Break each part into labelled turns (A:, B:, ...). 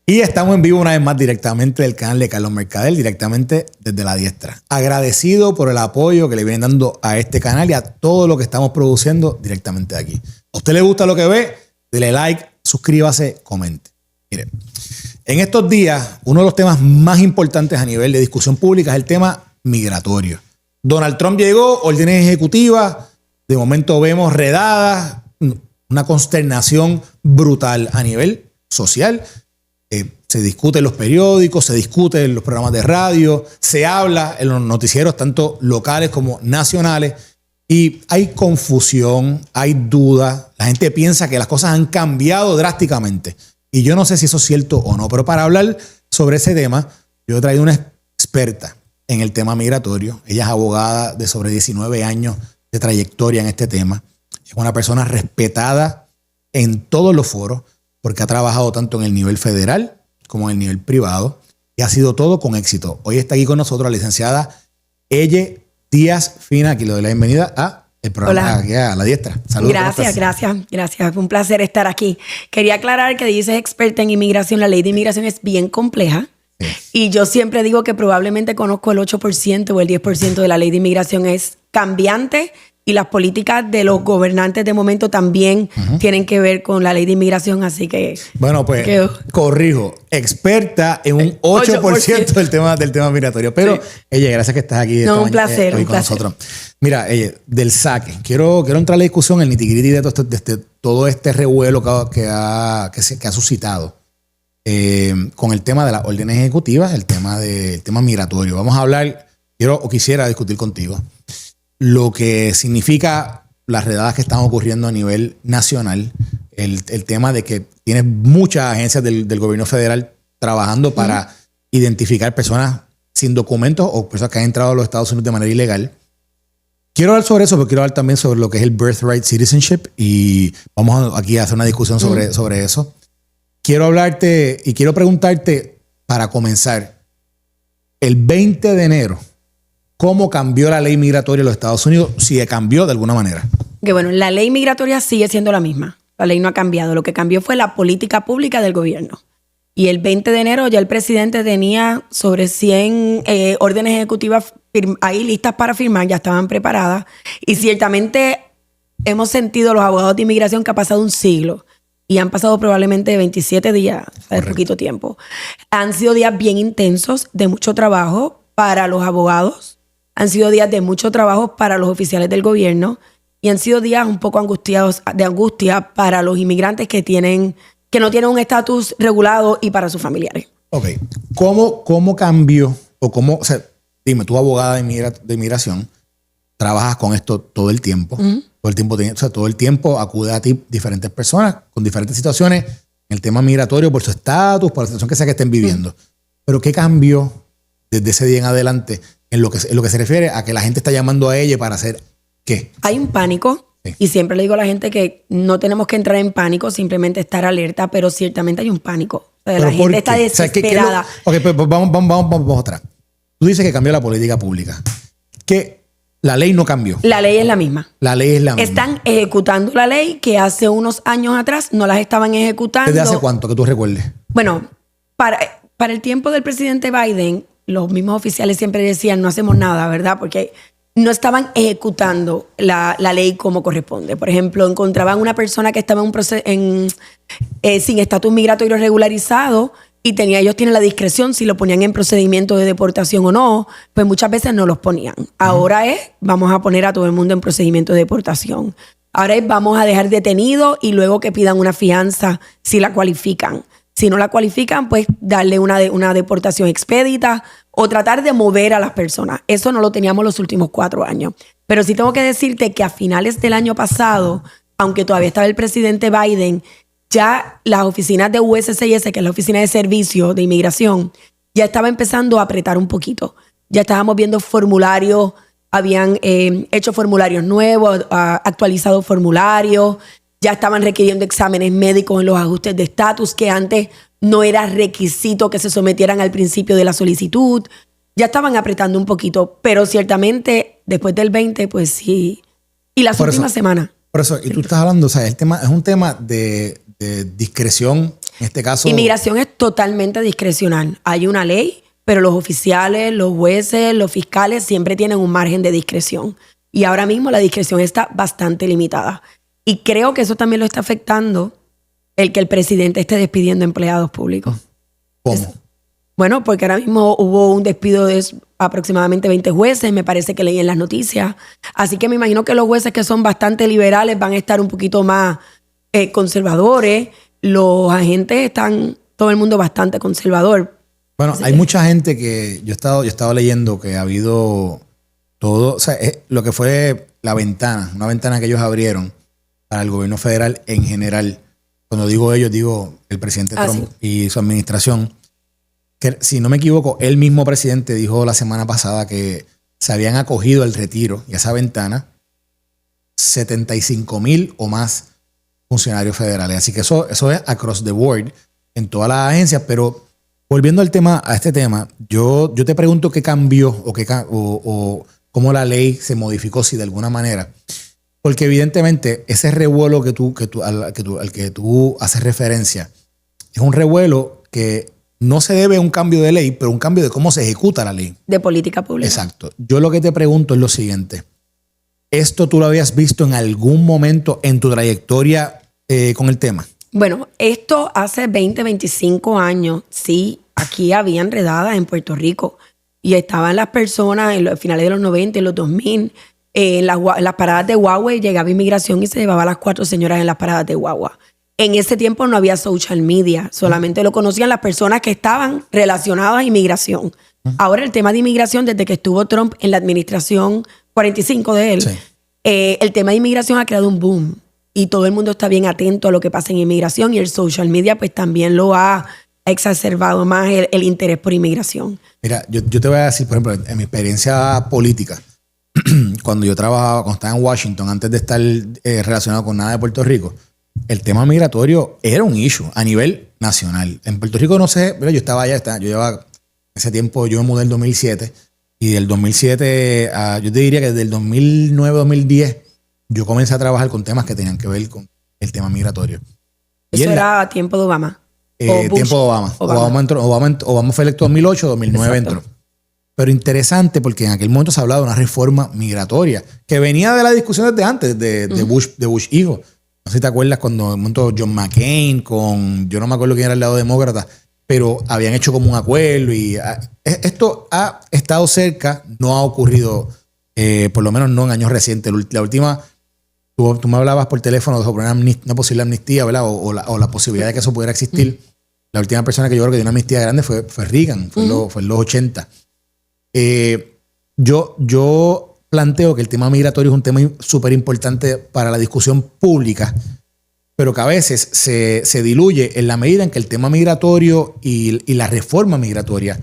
A: Y estamos en vivo una vez más directamente del canal de Carlos Mercader, directamente desde La Diestra. Agradecido por el apoyo que le vienen dando a este canal y a todo lo que estamos produciendo directamente de aquí. ¿A usted le gusta lo que ve? Dele like, suscríbase, comente. Mire, en estos días, uno de los temas más importantes a nivel de discusión pública es el tema migratorio. Donald Trump llegó, órdenes ejecutivas, de momento vemos redadas, una consternación brutal a nivel social. Se discute en los periódicos, se discute en los programas de radio, se habla en los noticieros tanto locales como nacionales y hay confusión, hay duda, la gente piensa que las cosas han cambiado drásticamente y yo no sé si eso es cierto o no, pero para hablar sobre ese tema yo he traído una experta en el tema migratorio. Ella es abogada de sobre 19 años de trayectoria en este tema, es una persona respetada en todos los foros porque ha trabajado tanto en el nivel federal como en el nivel privado y ha sido todo con éxito. Hoy está aquí con nosotros la licenciada Elle Díaz Fina, aquí le doy la bienvenida a el programa aquí a La Diestra. Saludos.
B: Gracias. Un placer estar aquí. Quería aclarar que dices experta en inmigración. La ley de inmigración es bien compleja. Sí. Y yo siempre digo que probablemente conozco el 8% o el 10% de la ley de inmigración. Es cambiante. Y las políticas de los gobernantes de momento también tienen que ver con la ley de inmigración, así que...
A: Bueno, pues corrijo, experta en un 8% del tema migratorio. Pero, sí. Ella, gracias que estás aquí.
B: No, un placer,
A: hoy con nosotros. Mira, ella, del saque. Quiero entrar a la discusión, el nitty-gritty de todo este revuelo que ha suscitado con el tema de las órdenes ejecutivas, el tema migratorio. Vamos a hablar, quisiera discutir contigo lo que significa las redadas que están ocurriendo a nivel nacional, el tema de que tienes muchas agencias del gobierno federal trabajando para identificar personas sin documentos o personas que han entrado a los Estados Unidos de manera ilegal. Quiero hablar sobre eso, pero quiero hablar también sobre lo que es el birthright citizenship y vamos aquí a hacer una discusión sobre eso. Quiero hablarte y quiero preguntarte, para comenzar, el 20 de enero, ¿cómo cambió la ley migratoria en los Estados Unidos? Si cambió de alguna manera.
B: Que bueno, la ley migratoria sigue siendo la misma. La ley no ha cambiado. Lo que cambió fue la política pública del gobierno. Y el 20 de enero ya el presidente tenía sobre 100 órdenes ejecutivas ahí listas para firmar, ya estaban preparadas. Y ciertamente hemos sentido los abogados de inmigración que ha pasado un siglo. Y han pasado probablemente 27 días, de poquito tiempo. Han sido días bien intensos, de mucho trabajo para los abogados. Han sido días de mucho trabajo para los oficiales del gobierno y han sido días un poco de angustia para los inmigrantes que no tienen un estatus regulado y para sus familiares.
A: Ok. ¿Cómo cambió o sea, dime, tú abogada de inmigración, trabajas con esto todo el tiempo. Todo el tiempo acude a ti diferentes personas con diferentes situaciones en el tema migratorio por su estatus, por la situación que sea que estén viviendo. Pero ¿qué cambió desde ese día en adelante en lo que se refiere a que la gente está llamando a ella para hacer qué?
B: Hay un pánico. Sí. Y siempre le digo a la gente que no tenemos que entrar en pánico, simplemente estar alerta, pero ciertamente hay un pánico. O sea, la gente está desesperada.
A: Ok, pues vamos atrás. Tú dices que cambió la política pública. Que la ley no cambió.
B: La ley es la misma.
A: La ley es la misma.
B: Están ejecutando la ley que hace unos años atrás no las estaban ejecutando.
A: ¿Desde hace cuánto que tú recuerdes?
B: Bueno, para el tiempo del presidente Biden, los mismos oficiales siempre decían no hacemos nada, ¿verdad? Porque no estaban ejecutando la ley como corresponde. Por ejemplo, encontraban una persona que estaba sin estatus migratorio regularizado y ellos tienen la discreción si lo ponían en procedimiento de deportación o no, pues muchas veces no los ponían. Ahora vamos a poner a todo el mundo en procedimiento de deportación. Ahora vamos a dejar detenido y luego que pidan una fianza si la cualifican. Si no la cualifican, pues darle una deportación expedita o tratar de mover a las personas. Eso no lo teníamos los últimos 4 años. Pero sí tengo que decirte que a finales del año pasado, aunque todavía estaba el presidente Biden, ya las oficinas de USCIS, que es la Oficina de Servicio de Inmigración, ya estaba empezando a apretar un poquito. Ya estábamos viendo formularios, habían hecho formularios nuevos, actualizado formularios. Ya estaban requiriendo exámenes médicos en los ajustes de estatus, que antes no era requisito que se sometieran al principio de la solicitud. Ya estaban apretando un poquito, pero ciertamente después del 20, pues sí. Y las últimas semanas.
A: Por eso, y tú estás hablando, o sea, el tema es un tema de discreción En este caso...
B: Inmigración es totalmente discrecional. Hay una ley, pero los oficiales, los jueces, los fiscales siempre tienen un margen de discreción. Y ahora mismo la discreción está bastante limitada. Y creo que eso también lo está afectando el que el presidente esté despidiendo empleados públicos.
A: ¿Cómo?
B: Bueno, porque ahora mismo hubo un despido de aproximadamente 20 jueces, me parece que leí en las noticias. Así que me imagino que los jueces que son bastante liberales van a estar un poquito más conservadores. Los agentes están, todo el mundo bastante conservador.
A: Bueno,
B: Así
A: hay
B: que...
A: mucha gente que yo he estado leyendo que ha habido todo, o sea, lo que fue la ventana, una ventana que ellos abrieron para el gobierno federal en general. Cuando digo ellos, digo el presidente Trump y su administración. Que, si no me equivoco, el mismo presidente dijo la semana pasada que se habían acogido al retiro y a esa ventana 75,000 o más funcionarios federales. Así que eso es across the board en todas las agencias. Pero volviendo a este tema, yo te pregunto qué cambió o cómo la ley se modificó, si de alguna manera. Porque evidentemente ese revuelo al que tú haces referencia es un revuelo que no se debe a un cambio de ley, pero un cambio de cómo se ejecuta la ley.
B: De política pública.
A: Exacto. Yo lo que te pregunto es lo siguiente. ¿Esto tú lo habías visto en algún momento en tu trayectoria con el tema?
B: Bueno, esto hace 20, 25 años, sí, aquí había enredadas en Puerto Rico y estaban las personas en los finales de los 90 y los 2000 en las paradas de guagua, y llegaba inmigración y se llevaba a las 4 señoras en las paradas de guagua. En ese tiempo no había social media, solamente lo conocían las personas que estaban relacionadas a inmigración. Ahora el tema de inmigración, desde que estuvo Trump en la administración 45 de él, sí, el tema de inmigración ha creado un boom y todo el mundo está bien atento a lo que pasa en inmigración, y el social media pues también lo ha exacerbado más el interés por inmigración.
A: Mira, yo te voy a decir, por ejemplo, en mi experiencia política, cuando estaba en Washington, antes de estar relacionado con nada de Puerto Rico, el tema migratorio era un issue a nivel nacional. En Puerto Rico no sé, pero yo estaba allá, yo llevaba ese tiempo, yo me mudé en 2007, y del 2007 yo te diría que desde el 2009-2010 yo comencé a trabajar con temas que tenían que ver con el tema migratorio.
B: ¿Eso era a tiempo de Obama?
A: Tiempo de Obama. Obama fue electo en 2008, 2009 entró. Pero interesante porque en aquel momento se hablaba de una reforma migratoria que venía de la discusión desde antes, de Bush hijo. No sé si te acuerdas cuando en un momento John McCain yo no me acuerdo quién era el lado demócrata, pero habían hecho como un acuerdo y esto ha estado cerca, no ha ocurrido, por lo menos no en años recientes. La última, tú me hablabas por teléfono sobre una posible amnistía, ¿verdad? O la posibilidad de que eso pudiera existir. La última persona que yo creo que dio una amnistía grande fue Reagan, fue en los 80. Yo planteo que el tema migratorio es un tema súper importante para la discusión pública, pero que a veces se diluye en la medida en que el tema migratorio y la reforma migratoria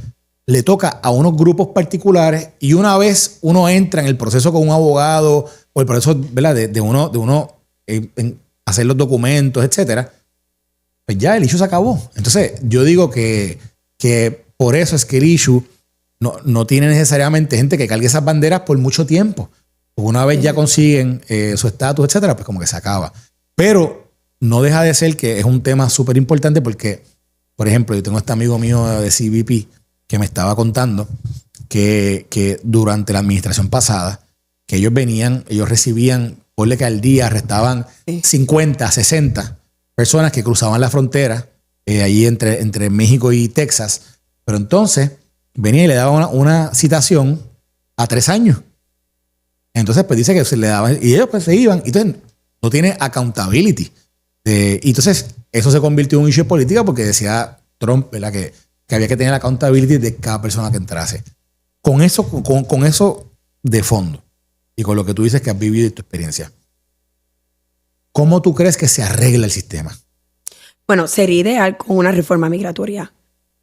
A: le toca a unos grupos particulares, y una vez uno entra en el proceso con un abogado o el proceso, ¿verdad?, de uno en hacer los documentos, etcétera, pues ya el issue se acabó. Entonces yo digo que por eso es que el issue no tiene necesariamente gente que cargue esas banderas por mucho tiempo. Porque una vez ya consiguen su estatus, etcétera, pues como que se acaba. Pero no deja de ser que es un tema súper importante porque, por ejemplo, yo tengo este amigo mío de CBP que me estaba contando que durante la administración pasada, que ellos recibían, ponle que al día arrestaban 50, 60 personas que cruzaban la frontera allí entre México y Texas. Pero entonces venía y le daba una citación a 3 años. Entonces, pues dice que se le daban, y ellos pues se iban. Y entonces no tiene accountability. Y entonces eso se convirtió en un issue de política porque decía Trump, ¿verdad?, que había que tener accountability de cada persona que entrase. Con eso de fondo y con lo que tú dices que has vivido y tu experiencia, ¿cómo tú crees que se arregla el sistema?
B: Bueno, sería ideal con una reforma migratoria,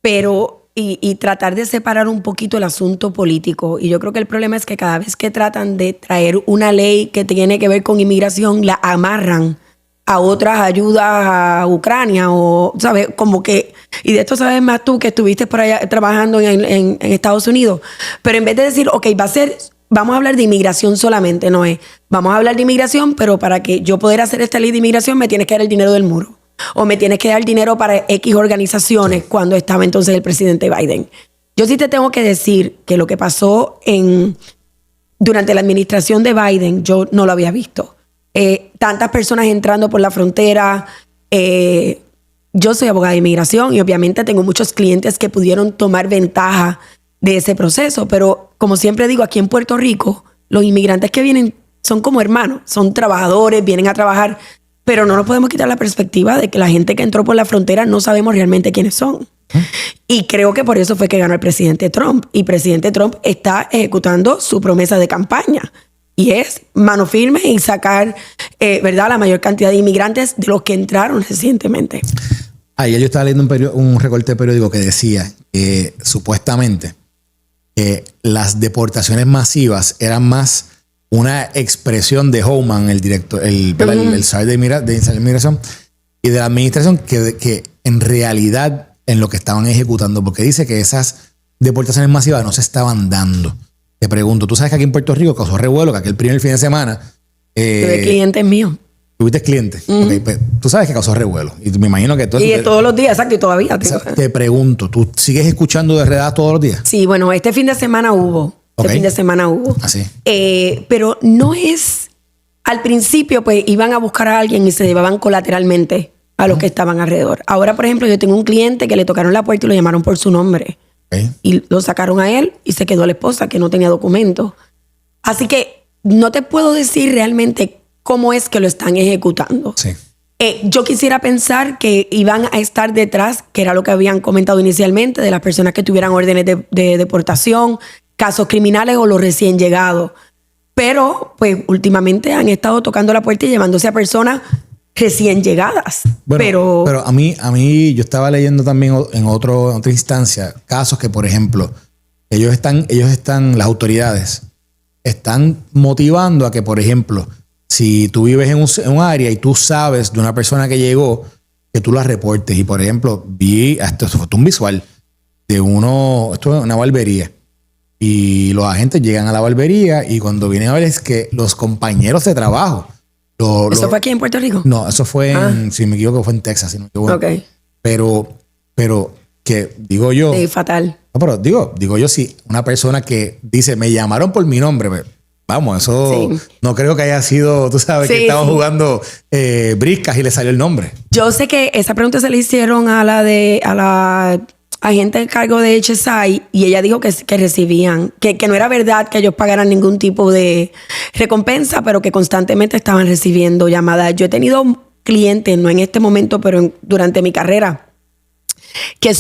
B: pero y tratar de separar un poquito el asunto político. Y yo creo que el problema es que cada vez que tratan de traer una ley que tiene que ver con inmigración, la amarran a otras ayudas a Ucrania o, ¿sabes? Como que, y de esto sabes más tú que estuviste por allá trabajando en Estados Unidos, pero en vez de decir, ok, vamos a hablar de inmigración solamente, no es, vamos a hablar de inmigración, pero para que yo poder hacer esta ley de inmigración me tienes que dar el dinero del muro. o me tienes que dar dinero para X organizaciones cuando estaba entonces el presidente Biden. Yo sí te tengo que decir que lo que pasó durante la administración de Biden, yo no lo había visto. Tantas personas entrando por la frontera. Yo soy abogada de inmigración y obviamente tengo muchos clientes que pudieron tomar ventaja de ese proceso, pero como siempre digo, aquí en Puerto Rico, los inmigrantes que vienen son como hermanos, son trabajadores, vienen a trabajar, pero no nos podemos quitar la perspectiva de que la gente que entró por la frontera no sabemos realmente quiénes son. Y creo que por eso fue que ganó el presidente Trump. Y el presidente Trump está ejecutando su promesa de campaña. Y es mano firme y sacar, ¿verdad?, la mayor cantidad de inmigrantes de los que entraron recientemente.
A: Ayer yo estaba leyendo un recorte de periódico que decía que supuestamente las deportaciones masivas eran más una expresión de Homan, el director, el secretario de Inmigración y de la administración, que en realidad en lo que estaban ejecutando, porque dice que esas deportaciones masivas no se estaban dando. Te pregunto, tú sabes que aquí en Puerto Rico causó revuelo, que aquel primer fin de semana...
B: Tuve clientes míos.
A: ¿Tuviste clientes? Okay, pues, tú sabes que causó revuelo. Y me imagino que...
B: Todos los días, exacto, y todavía.
A: Te pregunto, ¿tú sigues escuchando de Redadas todos los días?
B: Sí, bueno, este fin de semana hubo.
A: Así.
B: Pero no es... Al principio, pues, iban a buscar a alguien y se llevaban colateralmente a los que estaban alrededor. Ahora, por ejemplo, yo tengo un cliente que le tocaron la puerta y lo llamaron por su nombre. Y lo sacaron a él y se quedó la esposa que no tenía documentos. Así que no te puedo decir realmente cómo es que lo están ejecutando.
A: Sí.
B: Yo quisiera pensar que iban a estar detrás, que era lo que habían comentado inicialmente, de las personas que tuvieran órdenes de deportación, casos criminales o los recién llegados. Pero, pues, últimamente han estado tocando la puerta y llevándose a personas recién llegadas.
A: Bueno, pero a mí yo estaba leyendo también en otra instancia casos que, por ejemplo, ellos están, las autoridades están motivando a que, por ejemplo, si tú vives en un área y tú sabes de una persona que llegó, que tú la reportes. Y, por ejemplo, esto fue un visual de esto es una barbería. Y los agentes llegan a la barbería y cuando vienen a ver es que los compañeros de trabajo...
B: ¿Eso fue aquí en Puerto Rico?
A: No, eso fue si me equivoco, fue en Texas. Si no me equivoco.
B: Okay.
A: Pero que digo yo...
B: Sí, fatal.
A: No, pero digo yo, si una persona que dice, me llamaron por mi nombre, vamos, eso no creo que haya sido, tú sabes, que estaban jugando briscas y le salió el nombre.
B: Yo sé que esa pregunta se le hicieron a la agente en cargo de HSI y ella dijo que recibían, que no era verdad que ellos pagaran ningún tipo de recompensa, pero que constantemente estaban recibiendo llamadas. Yo he tenido clientes, no en este momento, pero durante mi carrera, que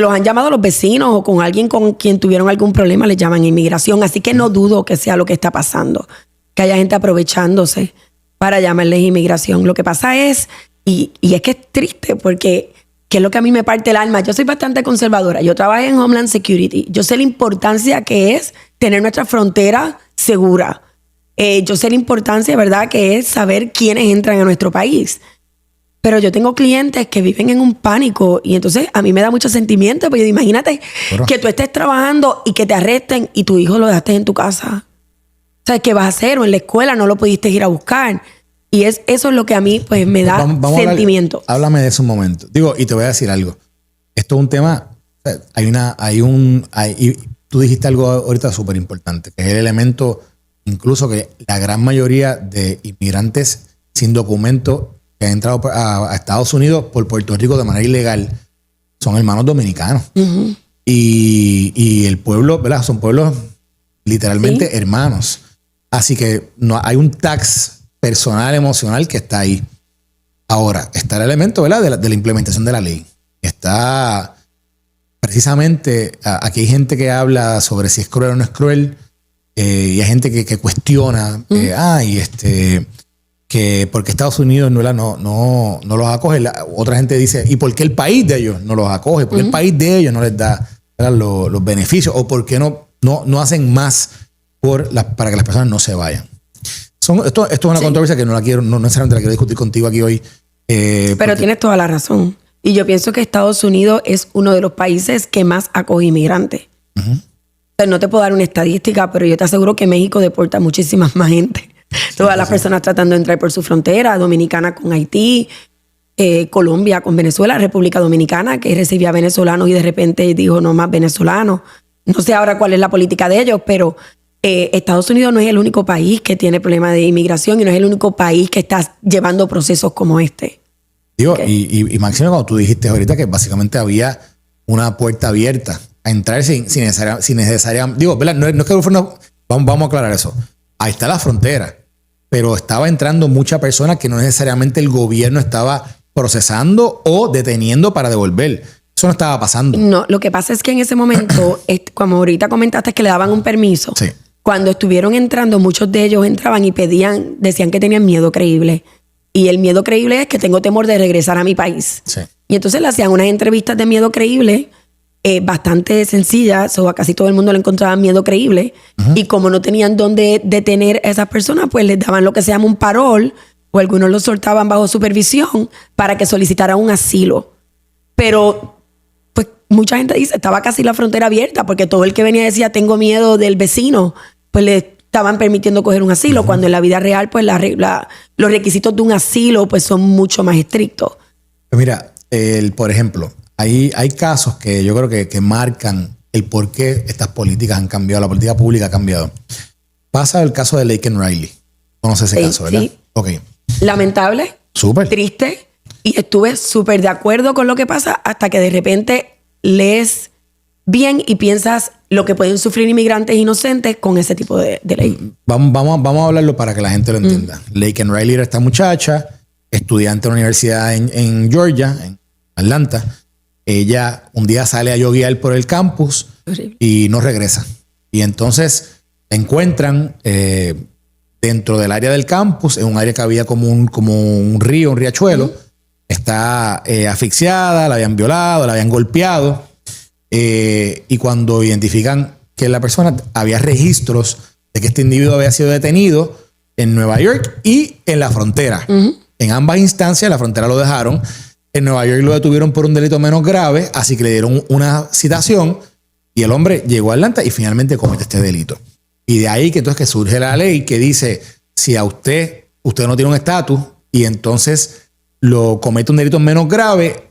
B: los han llamado los vecinos o con alguien con quien tuvieron algún problema, les llaman inmigración. Así que no dudo que sea lo que está pasando, que haya gente aprovechándose para llamarles inmigración. Lo que pasa es, y es que es triste porque... que es lo que a mí me parte el alma. Yo soy bastante conservadora. Yo trabajé en Homeland Security. Yo sé la importancia que es tener nuestra frontera segura. Yo sé la importancia, ¿verdad?, que es saber quiénes entran a nuestro país. Pero yo tengo clientes que viven en un pánico y entonces a mí me da mucho sentimiento porque imagínate que tú estés trabajando y que te arresten y tu hijo lo dejaste en tu casa. ¿Sabes qué vas a hacer? O en la escuela no lo pudiste ir a buscar. Y eso es lo que a mí pues me da sentimiento.
A: Háblame de eso un momento. Digo, y te voy a decir algo. Esto es un tema... tú dijiste algo ahorita súper importante, que es el elemento, incluso que la gran mayoría de inmigrantes sin documento que han entrado a Estados Unidos por Puerto Rico de manera ilegal son hermanos dominicanos. Uh-huh. Y el pueblo, ¿verdad? Son pueblos literalmente hermanos. Así que no hay un tax personal, emocional que está ahí. Ahora, está el elemento, ¿verdad?, de la implementación de la ley. Está precisamente, aquí hay gente que habla sobre si es cruel o no es cruel, y hay gente que cuestiona, que porque Estados Unidos no los acoge. Otra gente dice, ¿y por qué el país de ellos no los acoge? ¿Por qué el país de ellos no les da los beneficios? ¿O por qué no hacen más para que las personas no se vayan? Esto es una controversia que no necesariamente la quiero discutir contigo aquí hoy.
B: Pero tienes toda la razón. Y yo pienso que Estados Unidos es uno de los países que más acoge inmigrantes. Uh-huh. Pero no te puedo dar una estadística, pero yo te aseguro que México deporta muchísimas más gente. Todas las personas tratando de entrar por su frontera, dominicana con Haití. Colombia con Venezuela, República Dominicana, que recibía venezolanos y de repente dijo no más venezolanos. No sé ahora cuál es la política de ellos, pero Estados Unidos no es el único país que tiene problemas de inmigración y no es el único país que está llevando procesos como este.
A: Digo, y Máximo, cuando tú dijiste ahorita que básicamente había una puerta abierta a entrar sin necesaria, digo, ¿verdad? No es que vamos a aclarar eso. Ahí está la frontera, pero estaba entrando mucha persona que no necesariamente el gobierno estaba procesando o deteniendo para devolver. Eso no estaba pasando.
B: No, lo que pasa es que en ese momento, como ahorita comentaste que le daban un permiso,
A: sí.
B: Cuando estuvieron entrando, muchos de ellos entraban y decían que tenían miedo creíble. Y el miedo creíble es que tengo temor de regresar a mi país.
A: Sí.
B: Y entonces le hacían unas entrevistas de miedo creíble bastante sencillas, o a casi todo el mundo le encontraban miedo creíble. Y como no tenían dónde detener a esas personas, pues les daban lo que se llama un parol, o algunos los soltaban bajo supervisión para que solicitaran un asilo. Pero pues mucha gente dice, estaba casi la frontera abierta, porque todo el que venía decía, tengo miedo del vecino, pues le estaban permitiendo coger un asilo, cuando en la vida real, pues los requisitos de un asilo pues son mucho más estrictos.
A: Pues mira, por ejemplo, hay casos que yo creo que marcan el por qué estas políticas han cambiado, la política pública ha cambiado. Pasa el caso de Laken Riley. Conoce ese caso, ¿verdad?
B: Sí.
A: Ok.
B: Lamentable.
A: Súper.
B: Triste. Y estuve súper de acuerdo con lo que pasa hasta que de repente lees bien y piensas lo que pueden sufrir inmigrantes inocentes con ese tipo de ley.
A: Vamos a hablarlo para que la gente lo entienda. Laken Riley era esta muchacha, estudiante de la universidad en Georgia, en Atlanta. Ella un día sale a joguear por el campus y no regresa. Y entonces la encuentran dentro del área del campus, en un área que había como un río, un riachuelo. Está asfixiada, la habían violado, la habían golpeado. Y cuando identifican que la persona, había registros de que este individuo había sido detenido en Nueva York y en la frontera. En ambas instancias, la frontera lo dejaron. En Nueva York lo detuvieron por un delito menos grave, así que le dieron una citación y el hombre llegó a Atlanta y finalmente comete este delito. Y de ahí que entonces que surge la ley que dice, si a usted no tiene un estatus y entonces lo comete un delito menos grave,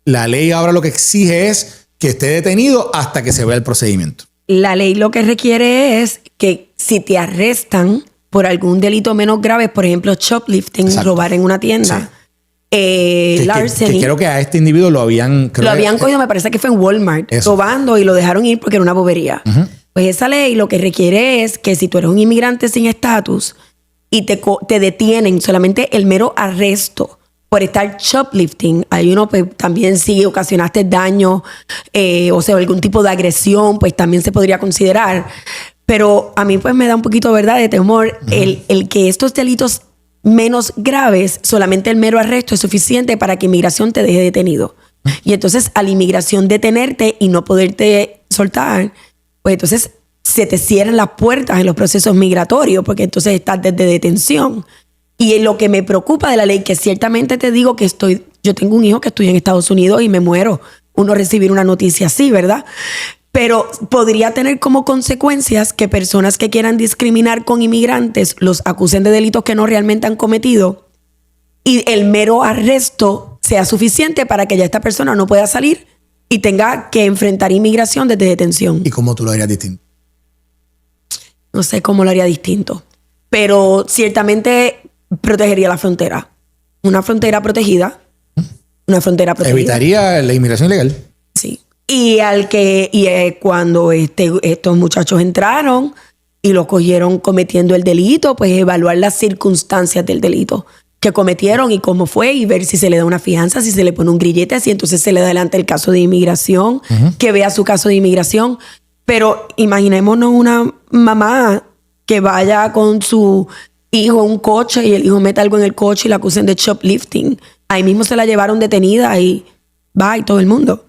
A: la ley ahora lo que exige es que esté detenido hasta que se vea el procedimiento.
B: La ley lo que requiere es que si te arrestan por algún delito menos grave, por ejemplo, shoplifting,
A: Exacto.
B: Robar en una tienda, larceny.
A: Que creo que a este individuo lo habían
B: cogido, me parece que fue en Walmart, robando y lo dejaron ir porque era una bobería. Pues esa ley lo que requiere es que si tú eres un inmigrante sin estatus y te detienen solamente el mero arresto por estar shoplifting, ahí uno pues también si ocasionaste daño o sea, algún tipo de agresión, pues también se podría considerar. Pero a mí pues me da un poquito, ¿verdad?, de temor el que estos delitos menos graves, solamente el mero arresto es suficiente para que inmigración te deje detenido. Y entonces al inmigración detenerte y no poderte soltar, pues entonces se te cierran las puertas en los procesos migratorios, porque entonces estás desde detención. Y lo que me preocupa de la ley, que ciertamente te digo que yo tengo un hijo que estudia en Estados Unidos y me muero uno recibir una noticia así, ¿verdad? Pero podría tener como consecuencias que personas que quieran discriminar con inmigrantes los acusen de delitos que no realmente han cometido y el mero arresto sea suficiente para que ya esta persona no pueda salir y tenga que enfrentar inmigración desde detención.
A: ¿Y cómo tú lo harías distinto?
B: No sé cómo lo haría distinto, pero ciertamente protegería la frontera. Una frontera protegida. Una frontera protegida.
A: Evitaría la inmigración ilegal.
B: Sí. Y cuando estos muchachos entraron y los cogieron cometiendo el delito, pues evaluar las circunstancias del delito que cometieron y cómo fue, y ver si se le da una fianza, si se le pone un grillete, si entonces se le adelanta el caso de inmigración, que vea su caso de inmigración. Pero imaginémonos una mamá que vaya con su hijo en un coche y el hijo meta algo en el coche y la acusen de shoplifting. Ahí mismo se la llevaron detenida y va y todo el mundo.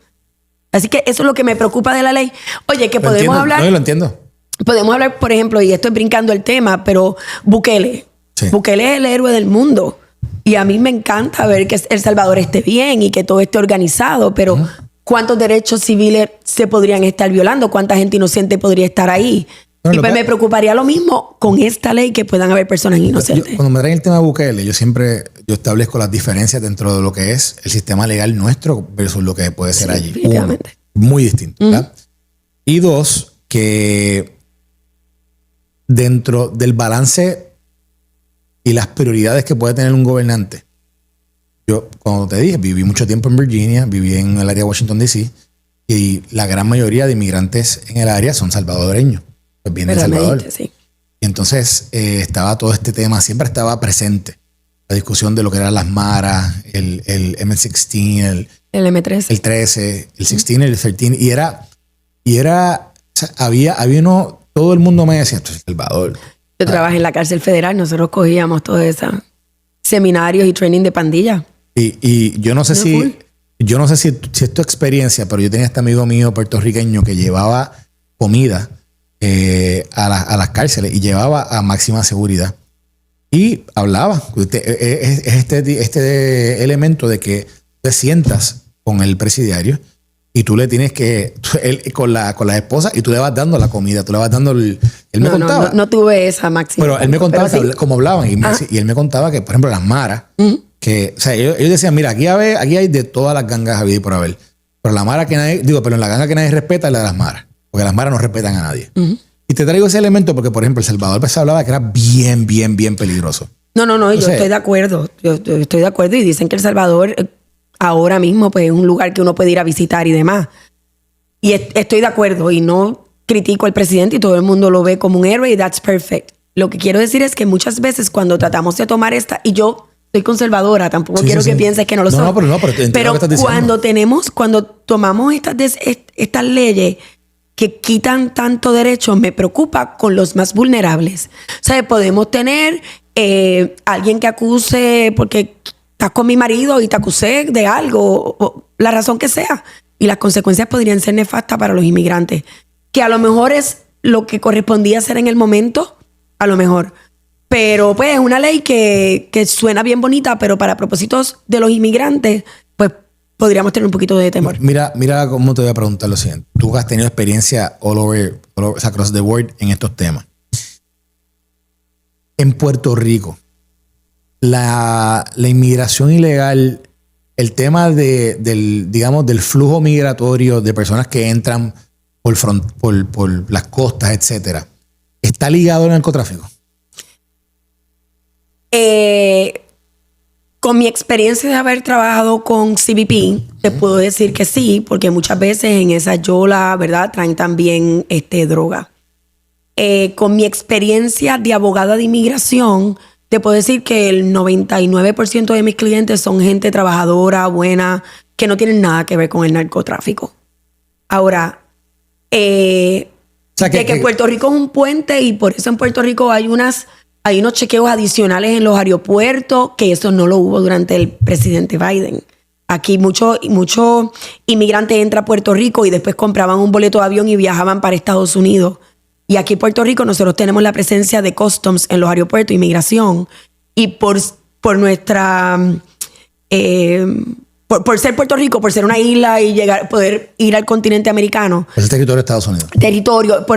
B: Así que eso es lo que me preocupa de la ley. Oye, que podemos hablar...
A: No, yo lo entiendo.
B: Podemos hablar, por ejemplo, y estoy brincando el tema, pero Bukele. Sí. Bukele es el héroe del mundo. Y a mí me encanta ver que El Salvador esté bien y que todo esté organizado, pero ¿cuántos derechos civiles se podrían estar violando? ¿Cuánta gente inocente podría estar ahí? Y pues me preocuparía lo mismo con esta ley, que puedan haber personas inocentes.
A: Cuando me traen el tema de Bukele, yo establezco las diferencias dentro de lo que es el sistema legal nuestro versus lo que puede ser allí. Uno, muy distinto, ¿verdad? Y dos, que dentro del balance y las prioridades que puede tener un gobernante, yo, como te dije, viví mucho tiempo en Virginia, viví en el área de Washington, D.C., y la gran mayoría de inmigrantes en el área son salvadoreños. Pues viene de Salvador.
B: Sí.
A: Y entonces estaba todo este tema, siempre estaba presente. La discusión de lo que eran las maras, el M16,
B: el M13.
A: El 13, el 16, el 13. Y era, o sea, había uno, todo el mundo me decía, esto es Salvador.
B: Yo trabajé en la cárcel federal, nosotros cogíamos todos esos seminarios y training de pandilla.
A: Y yo no sé si es tu experiencia, pero yo tenía este amigo mío puertorriqueño que llevaba comida a las cárceles y llevaba a máxima seguridad. Y hablaba. Este elemento de que te sientas con el presidiario y tú le tienes que, con la esposa, y tú le vas dando la comida, tú le vas dando él me contaba.
B: No tuve esa máxima.
A: Pero él me contaba cómo hablaban y él me contaba que, por ejemplo, las maras, que, o sea, ellos decían, mira, aquí hay de todas las gangas habidas y por haber. Pero la mara que nadie, pero en la ganga que nadie respeta es la de las maras. Porque las maras no respetan a nadie. Y te traigo ese elemento porque, por ejemplo, El Salvador pues, se hablaba que era bien peligroso.
B: No, yo estoy de acuerdo. Yo estoy de acuerdo y dicen que El Salvador ahora mismo pues, es un lugar que uno puede ir a visitar y demás. Y estoy de acuerdo y no critico al presidente y todo el mundo lo ve como un héroe y that's perfect. Lo que quiero decir es que muchas veces cuando tratamos de tomar y yo soy conservadora, tampoco quiero que pienses que no lo soy. Pero cuando tomamos estas leyes que quitan tanto derecho, me preocupa con los más vulnerables. O sea, podemos tener alguien que acuse porque estás con mi marido y te acusé de algo, o la razón que sea. Y las consecuencias podrían ser nefastas para los inmigrantes. Que a lo mejor es lo que correspondía hacer en el momento, a lo mejor. Pero pues es una ley que suena bien bonita, pero para propósitos de los inmigrantes, pues podríamos tener un poquito de temor.
A: Mira cómo te voy a preguntar lo siguiente. Tú has tenido experiencia all over, o sea, across the world en estos temas. En Puerto Rico, la inmigración ilegal, el tema del flujo migratorio de personas que entran por las costas, etcétera, ¿está ligado al narcotráfico?
B: Con mi experiencia de haber trabajado con CBP, te puedo decir que sí, porque muchas veces en esa yola, ¿verdad?, traen también droga. Con mi experiencia de abogada de inmigración, te puedo decir que el 99% de mis clientes son gente trabajadora, buena, que no tienen nada que ver con el narcotráfico. Ahora, que Puerto Rico es un puente y por eso en Puerto Rico hay unos chequeos adicionales en los aeropuertos, que eso no lo hubo durante el presidente Biden. Aquí muchos inmigrantes entran a Puerto Rico y después compraban un boleto de avión y viajaban para Estados Unidos. Y aquí en Puerto Rico nosotros tenemos la presencia de customs en los aeropuertos, inmigración. Y por nuestra... Por ser Puerto Rico, por ser una isla y poder ir al continente americano.
A: Es el territorio de Estados Unidos.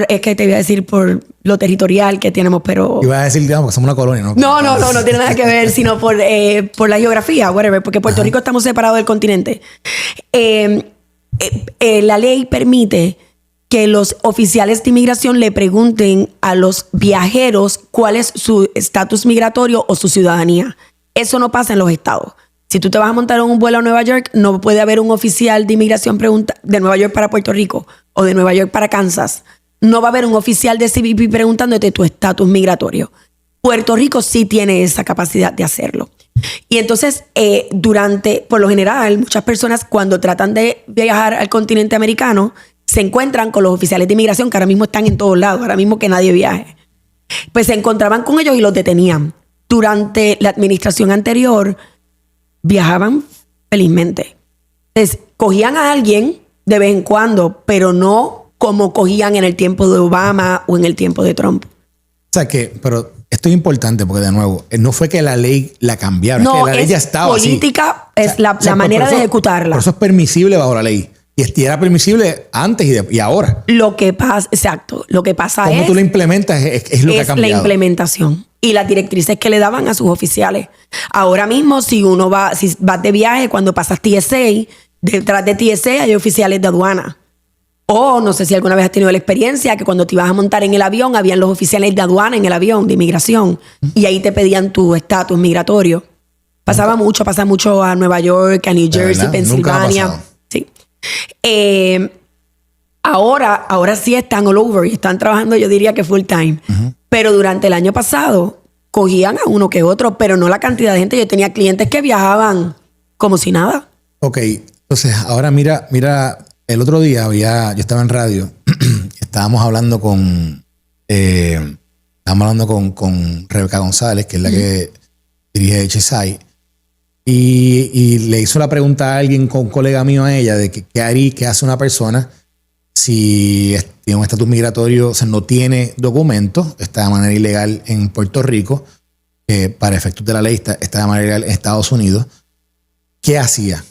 B: Es que te voy a decir por lo territorial que tenemos, pero...
A: Iba a decir, digamos, que somos una colonia, ¿no?
B: No tiene nada que ver, sino por la geografía, whatever, porque Puerto Rico estamos separados del continente. La ley permite que los oficiales de inmigración le pregunten a los viajeros cuál es su estatus migratorio o su ciudadanía. Eso no pasa en los estados. Si tú te vas a montar en un vuelo a Nueva York, no puede haber un oficial de inmigración de Nueva York para Puerto Rico o de Nueva York para Kansas. No va a haber un oficial de CBP preguntándote tu estatus migratorio. Puerto Rico sí tiene esa capacidad de hacerlo. Y entonces, por lo general, muchas personas cuando tratan de viajar al continente americano, se encuentran con los oficiales de inmigración que ahora mismo están en todos lados, ahora mismo que nadie viaje. Pues se encontraban con ellos y los detenían. Durante la administración anterior, viajaban felizmente. Entonces, cogían a alguien de vez en cuando, pero no como cogían en el tiempo de Obama o en el tiempo de Trump.
A: O sea pero esto es importante porque, de nuevo, no fue que la ley la cambiaron, es que la ley ya estaba
B: política, así. Es la manera de ejecutarla.
A: Por eso es permisible bajo la ley. Y era permisible antes y ahora.
B: Lo que pasa, exacto, lo que pasa
A: ¿Cómo
B: es...
A: tú lo implementas? Es lo que ha cambiado.
B: La implementación y las directrices que le daban a sus oficiales. Ahora mismo, si vas de viaje, cuando pasas TSA, detrás de TSA hay oficiales de aduana. O no sé si alguna vez has tenido la experiencia que cuando te ibas a montar en el avión, habían los oficiales de aduana en el avión, de inmigración, y ahí te pedían tu estatus migratorio. Pasa mucho a Nueva York, a New Jersey, Pensilvania. Sí. Ahora sí están all over y están trabajando, yo diría que full time. Pero durante el año pasado cogían a uno que otro, pero no la cantidad de gente. Yo tenía clientes que viajaban como si nada.
A: Ok, entonces ahora mira, el otro día yo estaba en radio, estábamos hablando con Rebeca González, que es la que dirige HSI, y le hizo la pregunta a alguien, con un colega mío a ella, de qué hace una persona si tiene un estatus migratorio, o sea, no tiene documentos, está de manera ilegal en Puerto Rico, para efectos de la ley está de manera ilegal en Estados Unidos. ¿Qué hacía?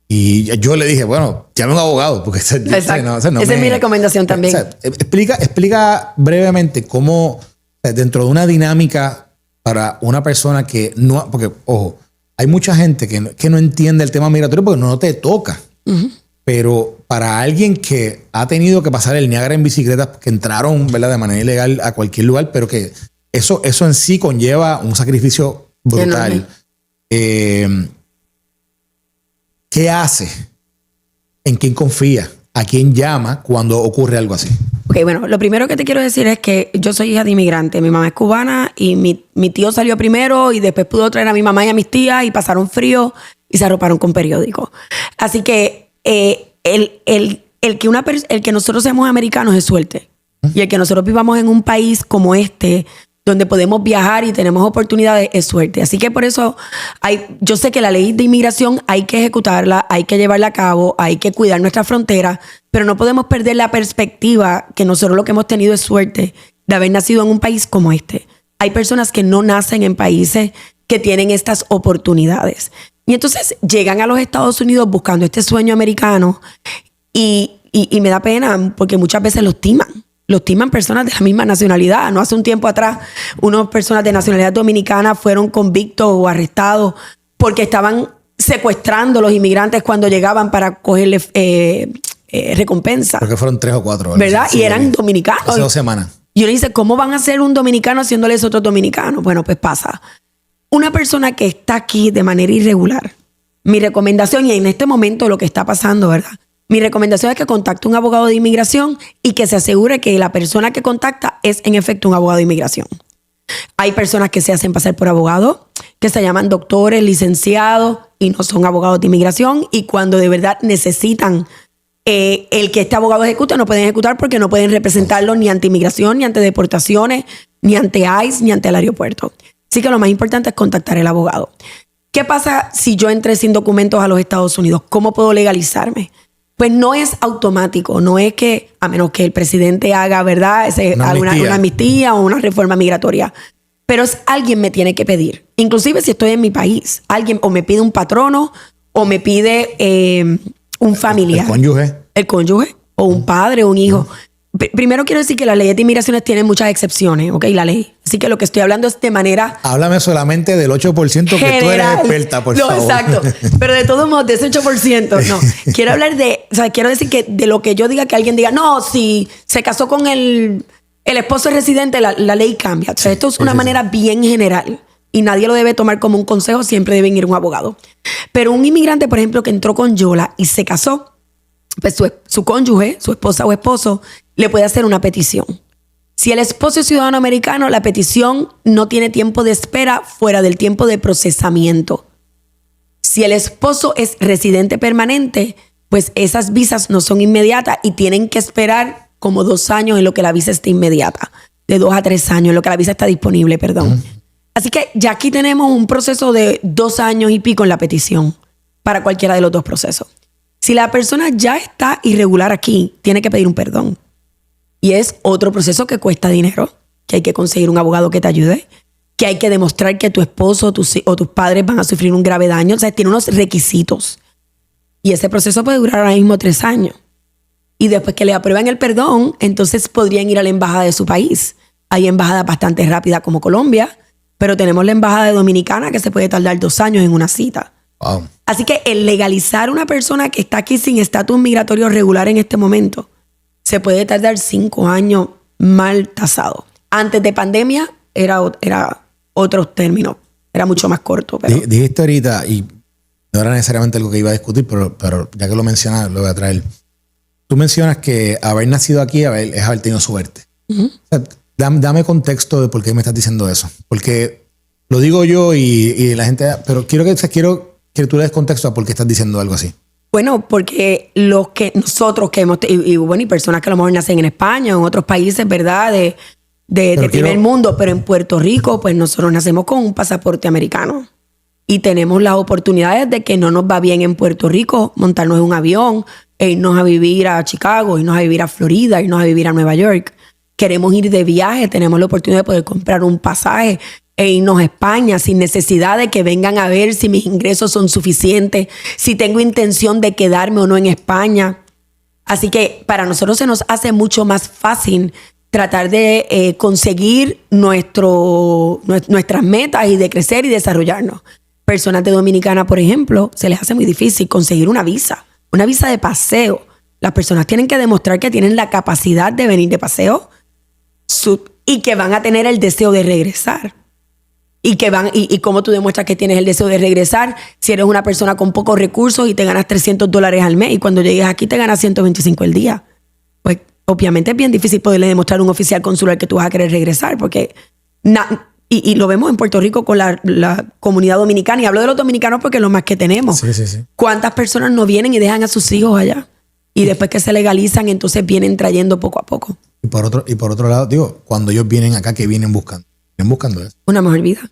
A: Y yo le dije, bueno, llame a un abogado, porque esa
B: es mi recomendación también.
A: O sea, explica brevemente cómo, dentro de una dinámica para una persona que no, porque, ojo, hay mucha gente que no entiende el tema migratorio porque no te toca. Pero para alguien que ha tenido que pasar el Niágara en bicicleta, que entraron, ¿verdad?, de manera ilegal a cualquier lugar, pero que eso en sí conlleva un sacrificio brutal. ¿Qué hace? ¿En quién confía? ¿A quién llama cuando ocurre algo así?
B: Ok, bueno, lo primero que te quiero decir es que yo soy hija de inmigrante. Mi mamá es cubana y mi tío salió primero y después pudo traer a mi mamá y a mis tías y pasaron frío y se arroparon con periódicos. Así que el que nosotros seamos americanos es suerte. Y el que nosotros vivamos en un país como este, donde podemos viajar y tenemos oportunidades, es suerte. Así que por eso yo sé que la ley de inmigración hay que ejecutarla, hay que llevarla a cabo, hay que cuidar nuestra frontera, pero no podemos perder la perspectiva que nosotros lo que hemos tenido es suerte de haber nacido en un país como este. Hay personas que no nacen en países que tienen estas oportunidades. Y entonces llegan a los Estados Unidos buscando este sueño americano y me da pena porque muchas veces los timan personas de la misma nacionalidad. No hace un tiempo atrás, unas personas de nacionalidad dominicana fueron convictos o arrestados porque estaban secuestrando a los inmigrantes cuando llegaban para cogerle recompensa.
A: Porque fueron 3 o 4.
B: ¿Verdad? Sí, y eran dominicanos.
A: Hace 2 semanas.
B: Y uno dice, ¿cómo van a ser un dominicano haciéndoles otro dominicano? Bueno, pues pasa. Una persona que está aquí de manera irregular, mi recomendación, y en este momento lo que está pasando, ¿verdad?, mi recomendación es que contacte a un abogado de inmigración y que se asegure que la persona que contacta es en efecto un abogado de inmigración. Hay personas que se hacen pasar por abogados, que se llaman doctores, licenciados y no son abogados de inmigración, y cuando de verdad necesitan el que este abogado ejecute, no pueden ejecutar porque no pueden representarlo ni ante inmigración, ni ante deportaciones, ni ante ICE, ni ante el aeropuerto. Así que lo más importante es contactar al abogado. ¿Qué pasa si yo entré sin documentos a los Estados Unidos? ¿Cómo puedo legalizarme? Pues no es automático, no es que, a menos que el presidente haga, ¿verdad?, una amnistía o una reforma migratoria. Pero alguien me tiene que pedir. Inclusive si estoy en mi país, alguien o me pide un patrono o me pide un familiar. El cónyuge o un padre o un hijo. Primero quiero decir que las leyes de inmigraciones tienen muchas excepciones, ¿ok? La ley. Así que lo que estoy hablando es de manera...
A: Háblame solamente del 8% que
B: general.
A: Tú eres experta, por favor.
B: Exacto. Pero de todos modos, de ese 8%, no. Quiero hablar quiero decir que de lo que yo diga, que alguien diga, no, si se casó con el esposo es residente, la ley cambia. O sea, esto es una manera bien general. Y nadie lo debe tomar como un consejo, siempre deben ir a un abogado. Pero un inmigrante, por ejemplo, que entró con Yola y se casó, pues su cónyuge, su esposa o esposo, le puede hacer una petición. Si el esposo es ciudadano americano, la petición no tiene tiempo de espera fuera del tiempo de procesamiento. Si el esposo es residente permanente, pues esas visas no son inmediatas y tienen que esperar como 2 años en lo que la visa esté inmediata. De 2 a 3 años en lo que la visa está disponible, perdón. Así que ya aquí tenemos un proceso de 2 años y pico en la petición para cualquiera de los 2 procesos. Si la persona ya está irregular aquí, tiene que pedir un perdón. Y es otro proceso que cuesta dinero, que hay que conseguir un abogado que te ayude, que hay que demostrar que tu esposo o tus padres van a sufrir un grave daño. O sea, tiene unos requisitos. Y ese proceso puede durar ahora mismo 3 años. Y después que le aprueban el perdón, entonces podrían ir a la embajada de su país. Hay embajadas bastante rápidas como Colombia, pero tenemos la embajada de Dominicana que se puede tardar 2 años en una cita.
A: Wow.
B: Así que el legalizar a una persona que está aquí sin estatus migratorio regular en este momento se puede tardar 5 años mal tasado. Antes de pandemia era otro término, era mucho más corto. Pero...
A: Dijiste ahorita, y no era necesariamente algo que iba a discutir, pero ya que lo mencionas, lo voy a traer. Tú mencionas que haber nacido aquí es haber tenido suerte. O sea, dame contexto de por qué me estás diciendo eso. Porque lo digo yo y la gente... Pero quiero que tú le des contexto a por qué estás diciendo algo así.
B: Bueno, porque nosotros que hemos... Y personas que a lo mejor nacen en España o en otros países, ¿verdad? De primer mundo. Pero en Puerto Rico, pues nosotros nacemos con un pasaporte americano. Y tenemos las oportunidades de que no nos va bien en Puerto Rico montarnos en un avión e irnos a vivir a Chicago, irnos a vivir a Florida, irnos a vivir a Nueva York. Queremos ir de viaje, tenemos la oportunidad de poder comprar un pasaje e irnos a España sin necesidad de que vengan a ver si mis ingresos son suficientes, si tengo intención de quedarme o no en España. Así que para nosotros se nos hace mucho más fácil tratar de conseguir nuestras metas y de crecer y desarrollarnos. Personas de Dominicana, por ejemplo, se les hace muy difícil conseguir una visa de paseo. Las personas tienen que demostrar que tienen la capacidad de venir de paseo y que van a tener el deseo de regresar. Y cómo tú demuestras que tienes el deseo de regresar si eres una persona con pocos recursos y te ganas $300 al mes y cuando llegues aquí te ganas 125 el día. Pues obviamente es bien difícil poderle demostrar a un oficial consular que tú vas a querer regresar porque... Y lo vemos en Puerto Rico con la comunidad dominicana. Y hablo de los dominicanos porque es lo más que tenemos.
A: Sí.
B: ¿Cuántas personas no vienen y dejan a sus hijos allá? Y después que se legalizan, entonces vienen trayendo poco a poco.
A: Y por otro lado, digo, cuando ellos vienen acá, ¿qué vienen buscando? Vienen buscando eso.
B: Una mejor vida.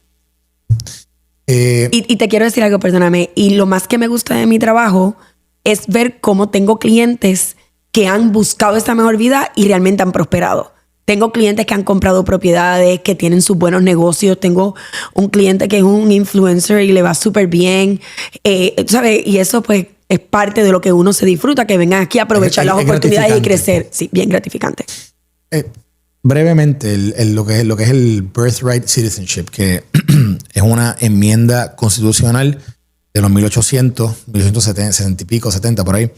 B: Y te quiero decir algo, perdóname. Y lo más que me gusta de mi trabajo es ver cómo tengo clientes que han buscado esta mejor vida y realmente han prosperado. Tengo clientes que han comprado propiedades, que tienen sus buenos negocios. Tengo un cliente que es un influencer y le va súper bien. ¿Sabes? Y eso pues es parte de lo que uno se disfruta, que vengan aquí a aprovechar las oportunidades y crecer. Sí, bien gratificante.
A: Brevemente, lo que es el Birthright Citizenship, que es una enmienda constitucional de los 1870 y pico, 70 por ahí,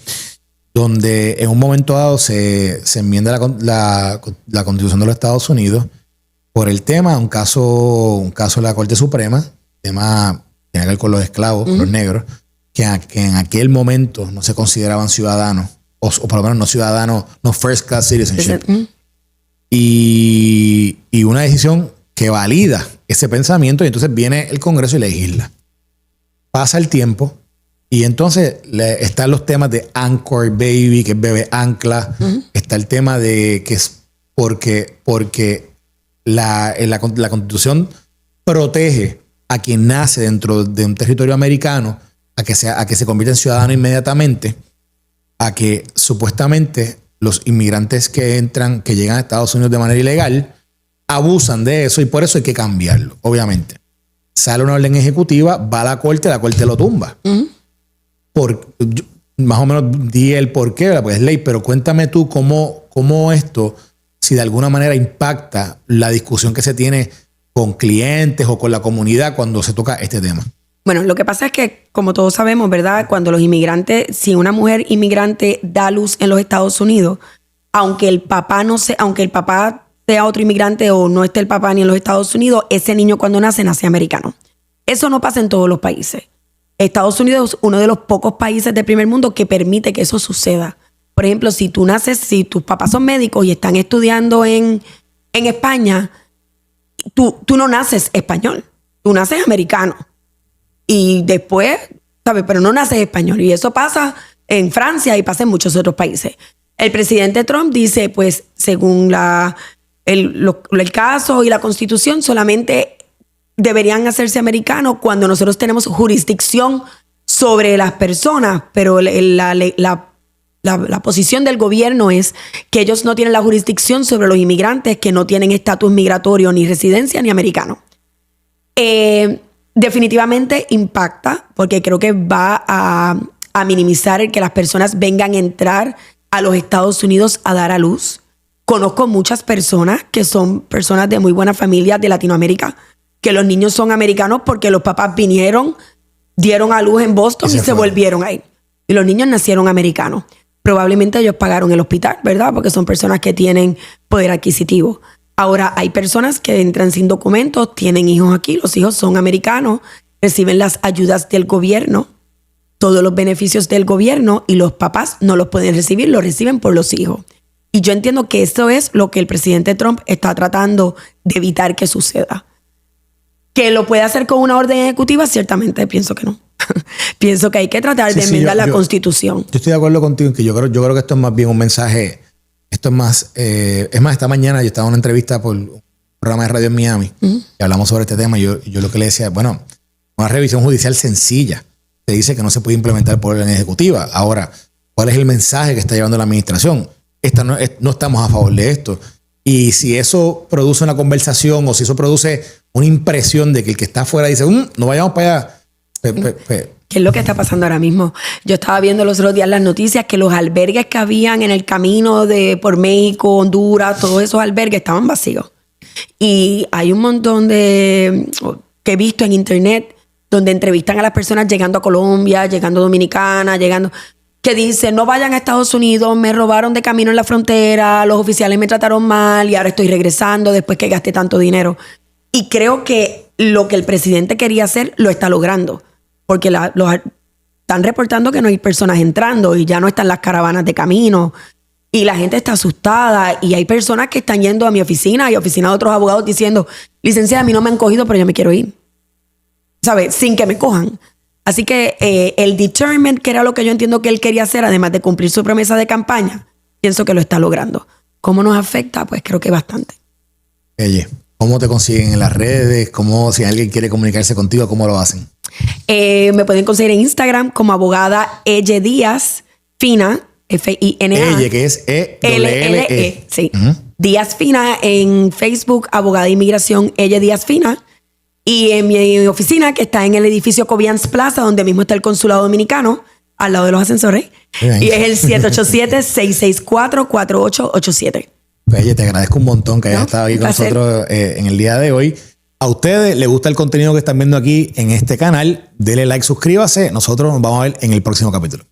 A: donde en un momento dado se enmienda la Constitución de los Estados Unidos por el tema, un caso de la Corte Suprema, tema tiene que ver con los esclavos, con los negros, que en aquel momento no se consideraban ciudadanos, o por lo menos no ciudadanos, no first class citizenship. Y una decisión que valida ese pensamiento, y entonces viene el Congreso y legisla. Pasa el tiempo. Y entonces están los temas de Anchor Baby, que es bebé ancla. Está el tema de que es porque la Constitución protege a quien nace dentro de un territorio americano a que se convierta en ciudadano inmediatamente, a que supuestamente los inmigrantes que llegan a Estados Unidos de manera ilegal, abusan de eso y por eso hay que cambiarlo, obviamente. Sale una orden ejecutiva, va a la corte lo tumba. Más o menos di el porqué, ¿verdad? Pues es ley, pero cuéntame tú cómo esto, si de alguna manera impacta la discusión que se tiene con clientes o con la comunidad cuando se toca este tema.
B: Bueno, lo que pasa es que, como todos sabemos, ¿verdad? Cuando los inmigrantes, si una mujer inmigrante da luz en los Estados Unidos, aunque el papá sea otro inmigrante o no esté el papá ni en los Estados Unidos, ese niño cuando nace americano. Eso no pasa en todos los países. Estados Unidos es uno de los pocos países del primer mundo que permite que eso suceda. Por ejemplo, si tus papás son médicos y están estudiando en España, tú no naces español, tú naces americano. Y después, ¿sabes? Pero no naces español. Y eso pasa en Francia y pasa en muchos otros países. El presidente Trump dice, pues, según el caso y la Constitución, solamente deberían hacerse americanos cuando nosotros tenemos jurisdicción sobre las personas, pero la posición del gobierno es que ellos no tienen la jurisdicción sobre los inmigrantes que no tienen estatus migratorio, ni residencia, ni americano. Definitivamente impacta, porque creo que va a minimizar el que las personas vengan a entrar a los Estados Unidos a dar a luz. Conozco muchas personas que son personas de muy buena familia de Latinoamérica, que los niños son americanos porque los papás vinieron, dieron a luz en Boston y se volvieron a ir. Y los niños nacieron americanos. Probablemente ellos pagaron el hospital, ¿verdad? Porque son personas que tienen poder adquisitivo. Ahora, hay personas que entran sin documentos, tienen hijos aquí, los hijos son americanos, reciben las ayudas del gobierno, todos los beneficios del gobierno, y los papás no los pueden recibir, los reciben por los hijos. Y yo entiendo que esto es lo que el presidente Trump está tratando de evitar que suceda. ¿Que lo puede hacer con una orden ejecutiva? Ciertamente pienso que no. Pienso que hay que tratar de enmendar la Constitución.
A: Yo estoy de acuerdo contigo en que yo creo que esto es más bien un mensaje. Esto es más, esta mañana yo estaba en una entrevista por un programa de radio en Miami y hablamos sobre este tema. Yo lo que le decía, bueno, una revisión judicial sencilla te dice que no se puede implementar por orden ejecutiva. Ahora, ¿cuál es el mensaje que está llevando la administración? No estamos a favor de esto. Y si eso produce una conversación o si eso produce una impresión de que el que está afuera dice, no vayamos para allá.
B: ¿Qué es lo que está pasando ahora mismo? Yo estaba viendo los otros días las noticias que los albergues que habían en el camino por México, Honduras, todos esos albergues estaban vacíos. Y hay un montón que he visto en internet donde entrevistan a las personas llegando a Colombia, llegando a Dominicana, que dicen, no vayan a Estados Unidos, me robaron de camino en la frontera, los oficiales me trataron mal y ahora estoy regresando después que gasté tanto dinero. Y creo que lo que el presidente quería hacer lo está logrando. Porque están reportando que no hay personas entrando y ya no están las caravanas de camino. Y la gente está asustada y hay personas que están yendo a mi oficina y a oficina de otros abogados diciendo, licenciada, a mí no me han cogido, pero yo me quiero ir. ¿Sabes? Sin que me cojan. Así que el deterrent, que era lo que yo entiendo que él quería hacer, además de cumplir su promesa de campaña, pienso que lo está logrando. ¿Cómo nos afecta? Pues creo que bastante.
A: Oye, ¿cómo te consiguen en las redes? ¿Cómo, si alguien quiere comunicarse contigo, cómo lo hacen?
B: Me pueden conseguir en Instagram como abogada Elle Díaz Fina, Fina.
A: Elle, que es E-L-L-E.
B: Sí. Díaz Fina. En Facebook, abogada de inmigración Elle Díaz Fina. Y en mi oficina, que está en el edificio Cobians Plaza, donde mismo está el consulado dominicano, al lado de los ascensores. Y es el 787-664-4887.
A: Pues, te agradezco un montón que hayas estado aquí con nosotros en el día de hoy. A ustedes les gusta el contenido que están viendo aquí en este canal, denle like, suscríbase. Nosotros nos vamos a ver en el próximo capítulo.